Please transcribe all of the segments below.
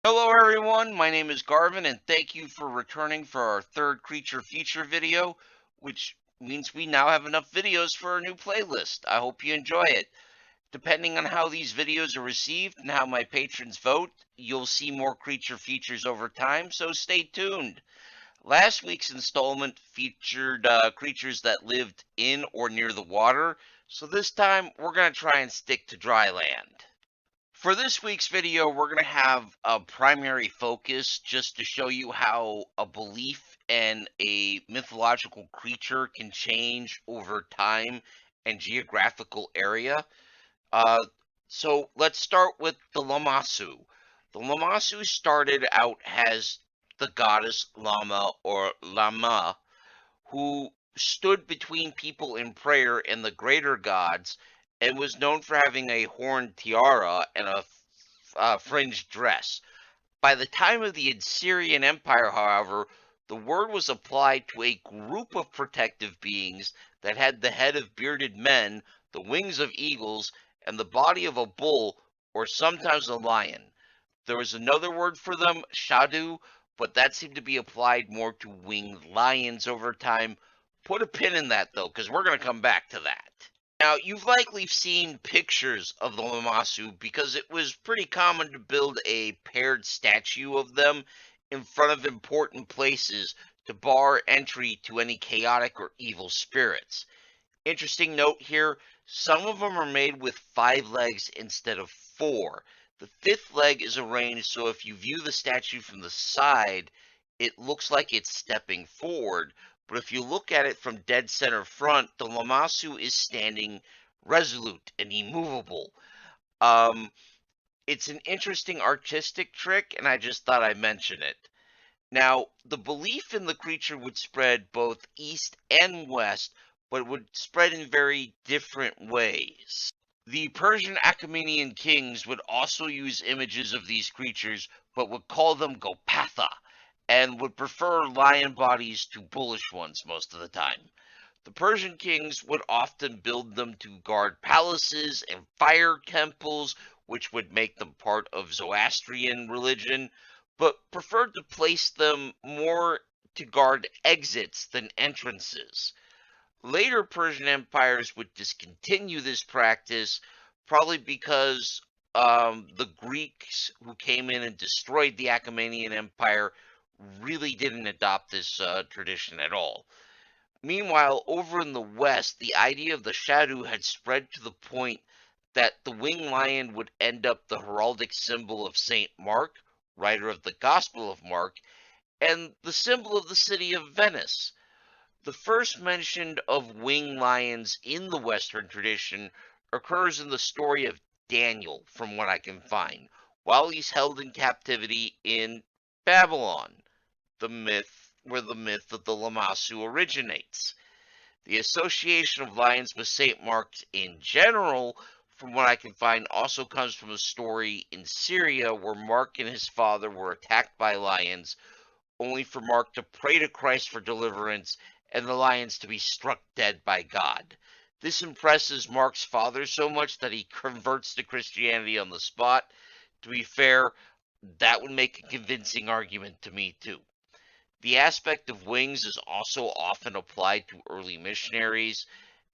Hello everyone, my name is Garvin and thank you for returning for our third creature feature video, which means we now have enough videos for a new playlist. I hope you enjoy it. Depending on how these videos are received and how my patrons vote, you'll see more creature features over time, so stay tuned. Last week's installment featured creatures that lived in or near the water, so this time we're going to try and stick to dry land. For this week's video, we're going to have a primary focus just to show you how a belief and a mythological creature can change over time and geographical area. Uh, so let's start with the Lamassu. The Lamassu started out as the goddess Lama or Lama, who stood between people in prayer and the greater gods, and was known for having a horned tiara and a fringed dress. By the time of the Assyrian Empire, however, the word was applied to a group of protective beings that had the head of bearded men, the wings of eagles, and the body of a bull or sometimes a lion. There was another word for them, shadu, but that seemed to be applied more to winged lions over time. Put a pin in that though, because we're going to come back to that. Now, you've likely seen pictures of the Lamassu because it was pretty common to build a paired statue of them in front of important places to bar entry to any chaotic or evil spirits. Interesting note here, some of them are made with 5 legs instead of 4. The fifth leg is arranged so if you view the statue from the side, it looks like it's stepping forward, but if you look at it from dead center front, the Lamassu is standing resolute and immovable. Um, it's an interesting artistic trick, and I just thought I'd mention it. Now, the belief in the creature would spread both east and west, but would spread in very different ways. The Persian Achaemenian kings would also use images of these creatures, but would call them Gopatha, and would prefer lion bodies to bullish ones most of the time. The Persian kings would often build them to guard palaces and fire temples, which would make them part of Zoroastrian religion, but preferred to place them more to guard exits than entrances. Later Persian empires would discontinue this practice, probably because the Greeks who came in and destroyed the Achaemenid Empire really didn't adopt this tradition at all. Meanwhile, over in the West, the idea of the shadow had spread to the point that the winged lion would end up the heraldic symbol of St. Mark, writer of the Gospel of Mark, and the symbol of the city of Venice. The first mention of winged lions in the Western tradition occurs in the story of Daniel, from what I can find, while he's held in captivity in Babylon, the myth where the myth of the Lamassu originates. The association of lions with St. Mark in general, from what I can find, also comes from a story in Syria where Mark and his father were attacked by lions, only for Mark to pray to Christ for deliverance and the lions to be struck dead by God. This impresses Mark's father so much that he converts to Christianity on the spot. To be fair, that would make a convincing argument to me too. The aspect of wings is also often applied to early missionaries,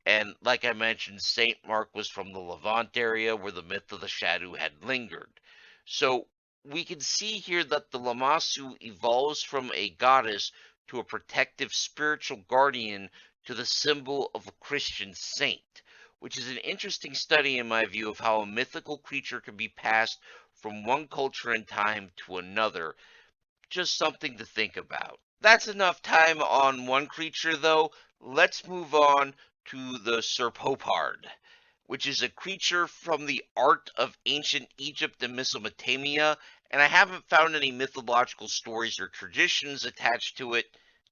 and like I mentioned, St. Mark was from the Levant area where the myth of the shadow had lingered. So we can see here that the Lamassu evolves from a goddess to a protective spiritual guardian to the symbol of a Christian saint, which is an interesting study in my view of how a mythical creature can be passed from one culture and time to another. Just something to think about. That's enough time on one creature, though. Let's move on to the Serpopard, which is a creature from the art of ancient Egypt and Mesopotamia, and I haven't found any mythological stories or traditions attached to it,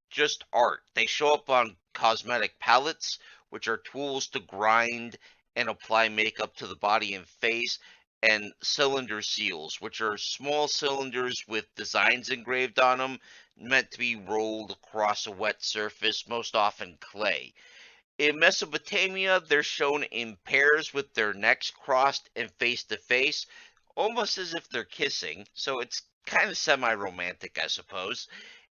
just art. They show up on cosmetic palettes, which are tools to grind and apply makeup to the body and face, and cylinder seals, which are small cylinders with designs engraved on them, meant to be rolled across a wet surface, most often clay. In Mesopotamia, they're shown in pairs with their necks crossed and face to face, almost as if they're kissing, so it's kind of semi-romantic, I suppose.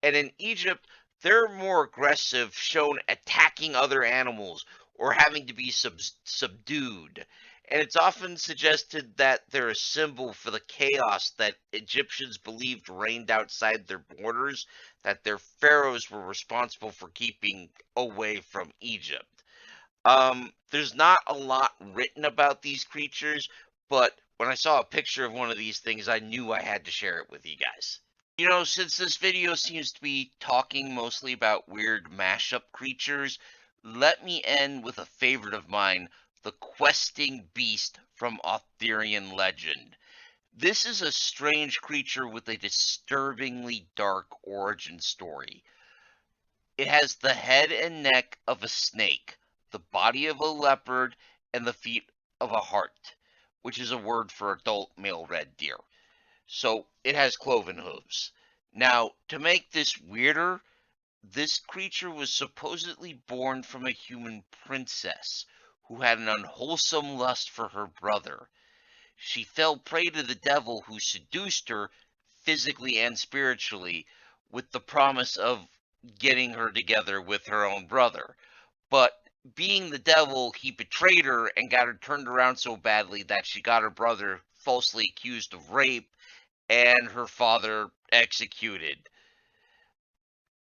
And in Egypt, they're more aggressive, shown attacking other animals or having to be subdued. And it's often suggested that they're a symbol for the chaos that Egyptians believed reigned outside their borders, that their pharaohs were responsible for keeping away from Egypt. There's not a lot written about these creatures, but when I saw a picture of one of these things, I knew I had to share it with you guys. You know, since this video seems to be talking mostly about weird mashup creatures, let me end with a favorite of mine, the questing beast from Arthurian legend. This is a strange creature with a disturbingly dark origin story. It has the head and neck of a snake, the body of a leopard, and the feet of a hart, which is a word for adult male red deer. So it has cloven hooves. Now, to make this weirder, this creature was supposedly born from a human princess who had an unwholesome lust for her brother. She fell prey to the devil, who seduced her physically and spiritually with the promise of getting her together with her own brother. But being the devil, he betrayed her and got her turned around so badly that she got her brother falsely accused of rape and her father executed.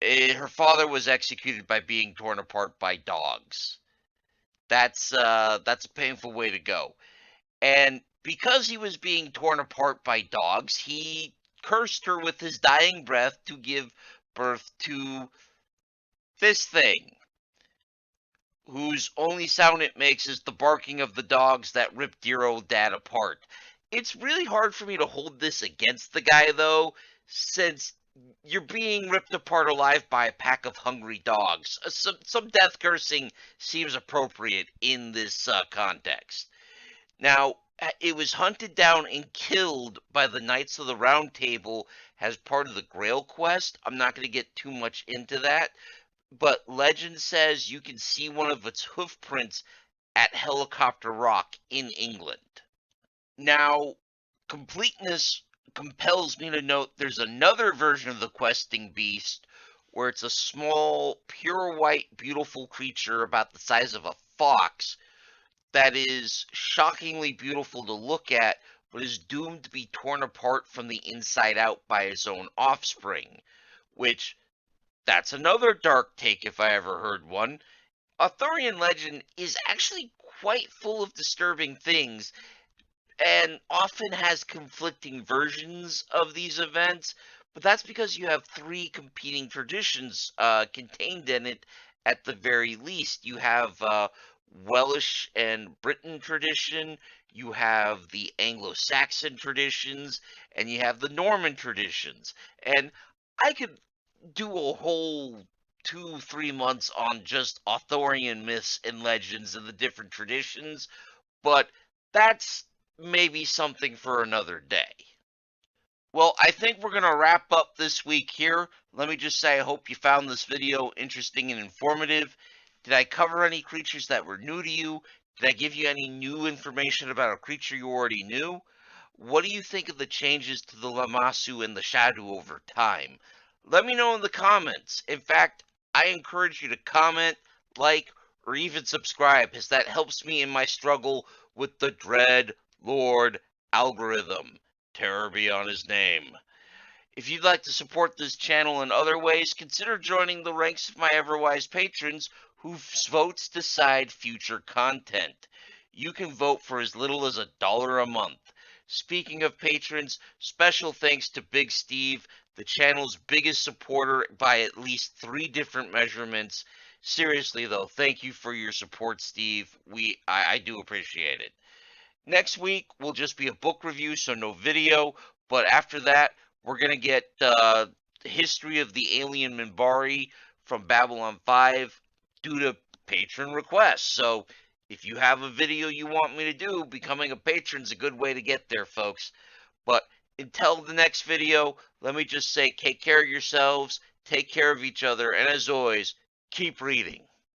Her father was executed by being torn apart by dogs. That's a painful way to go. And because he was being torn apart by dogs, he cursed her with his dying breath to give birth to this thing, whose only sound it makes is the barking of the dogs that rip dear old dad apart. It's really hard for me to hold this against the guy, though, since you're being ripped apart alive by a pack of hungry dogs. Some death cursing seems appropriate in this context. Now, it was hunted down and killed by the Knights of the Round Table as part of the Grail quest. I'm not going to get too much into that, but legend says you can see one of its hoof prints at Helicopter Rock in England. Now, completeness compels me to note there's another version of the questing beast where it's a small, pure white, beautiful creature about the size of a fox that is shockingly beautiful to look at, but is doomed to be torn apart from the inside out by its own offspring, which, that's another dark take if I ever heard one. Arthurian legend is actually quite full of disturbing things and often has conflicting versions of these events, but that's because you have three competing traditions contained in it at the very least. You have Welsh and Britain tradition, you have the Anglo-Saxon traditions, and you have the Norman traditions. And I could do a whole 2-3 months on just Arthurian myths and legends and the different traditions, but that's maybe something for another day. Well, I think we're going to wrap up this week here. Let me just say I hope you found this video interesting and informative. Did I cover any creatures that were new to you? Did I give you any new information about a creature you already knew? What do you think of the changes to the Lamassu and the Shadow over time? Let me know in the comments. In fact, I encourage you to comment, like, or even subscribe, as that helps me in my struggle with the Dread Lord algorithm. Terror be on his name. If you'd like to support this channel in other ways, consider joining the ranks of my Everwise patrons whose votes decide future content. You can vote for as little as $1 a month. Speaking of patrons, special thanks to Big Steve, the channel's biggest supporter by at least 3 different measurements. Seriously though, thank you for your support, Steve. I do appreciate it. Next week will just be a book review, so no video. But after that, we're going to get the history of the alien Minbari from Babylon 5 due to patron requests. So if you have a video you want me to do, becoming a patron's a good way to get there, folks. But until the next video, let me just say, take care of yourselves, take care of each other, and as always, keep reading.